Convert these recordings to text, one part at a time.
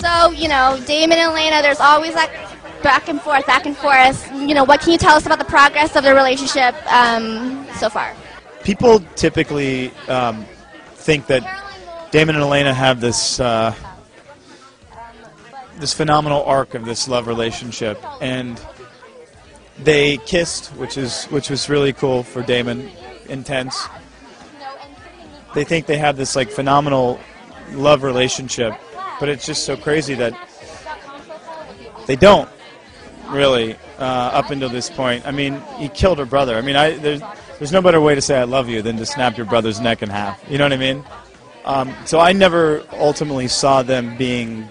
So, you know, Damon and Elena, there's always that back and forth, back and forth. You know, what can you tell us about the progress of their relationship so far? People typically think that Damon and Elena have this this phenomenal arc of this love relationship, and they kissed, which was really cool for Damon, intense. They think they have this like phenomenal love relationship, but it's just so crazy that they don't really up until this point. I mean, he killed her brother. I mean, there's no better way to say I love you than to snap your brother's neck in half. You know what I mean? So I never ultimately saw them being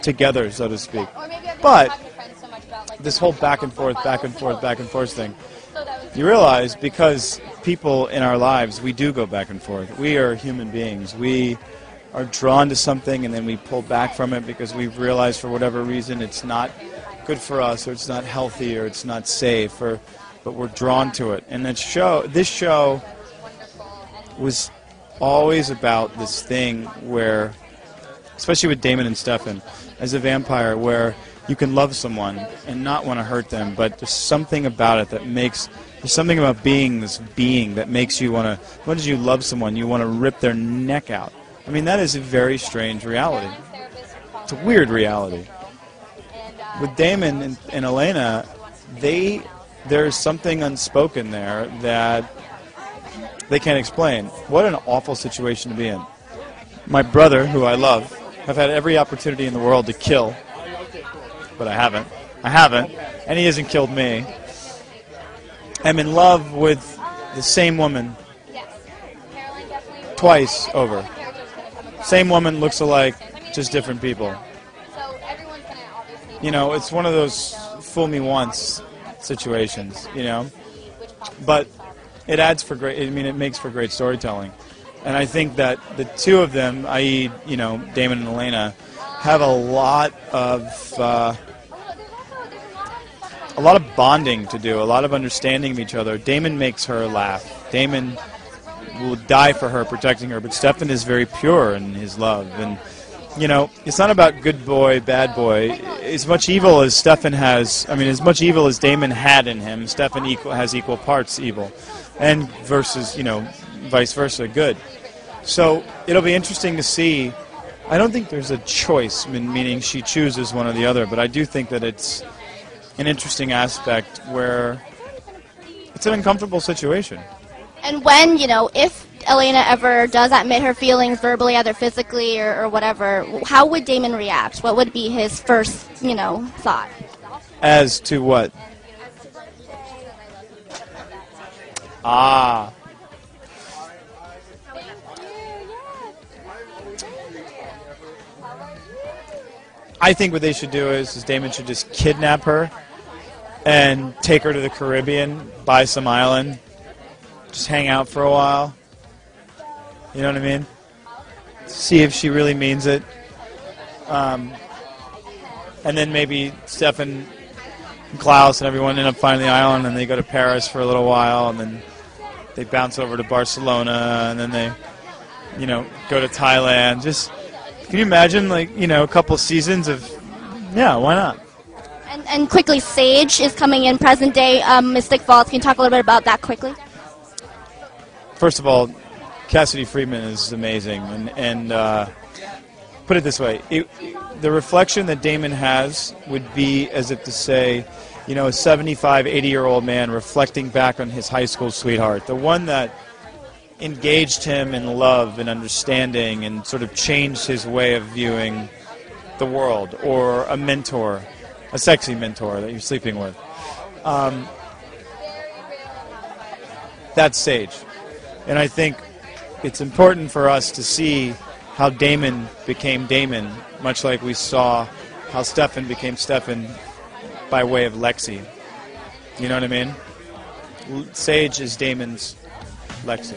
together, so to speak. But this whole back and forth thing, you realize because people in our lives, we do go back and forth. We are human beings. We are drawn to something and then we pull back from it because we've realized for whatever reason it's not good for us, or it's not healthy, or it's not safe, but we're drawn to it. And this show was always about this thing where, especially with Damon and Stefan, as a vampire, where you can love someone and not want to hurt them, but there's something about it that makes, there's something about being this being that makes you want to, as much as you love someone, you want to rip their neck out. I mean, that is a very strange reality. It's a weird reality. With Damon and Elena, there's something unspoken there that they can't explain. What an awful situation to be in. My brother, who I love, have had every opportunity in the world to kill, but I haven't. And he hasn't killed me. I'm in love with the same woman twice over. Same woman, looks alike, just different people. You know, it's one of those fool me once situations, you know. But it adds for great, I mean, it makes for great storytelling. And I think that the two of them, i.e., you know, Damon and Elena, have a lot of bonding to do, a lot of understanding of each other. Damon makes her laugh. Damon will die for her, protecting her. But Stefan is very pure in his love. And, you know, it's not about good boy, bad boy. As much evil as Stefan has, I mean, as much evil as Damon had in him, Stefan has equal parts evil. And versus, you know, vice versa, good. So it'll be interesting to see. I don't think there's a choice, meaning she chooses one or the other, but I do think that it's an interesting aspect where it's an uncomfortable situation. And when, you know, if Elena ever does admit her feelings verbally, either physically or whatever, how would Damon react? What would be his first, you know, thought? As to what? Ah. I think what they should do is Damon should just kidnap her and take her to the Caribbean, buy some island, just hang out for a while. You know what I mean? See if she really means it. And then maybe Stefan and Klaus and everyone end up finding the island, and they go to Paris for a little while, and then they bounce over to Barcelona, and then they, you know, go to Thailand. Just, can you imagine, like, you know, a couple seasons of, yeah, why not? And quickly, Sage is coming in present day Mystic Falls. Can you talk a little bit about that quickly? First of all, Cassidy Friedman is amazing, and put it this way, the reflection that Damon has would be as if to say, you know, a 75, 80-year-old man reflecting back on his high school sweetheart, the one that engaged him in love and understanding and sort of changed his way of viewing the world, or a mentor, a sexy mentor that you're sleeping with. That's Sage. And I think it's important for us to see how Damon became Damon, much like we saw how Stefan became Stefan by way of Lexi. You know what I mean? Sage is Damon's Lexi.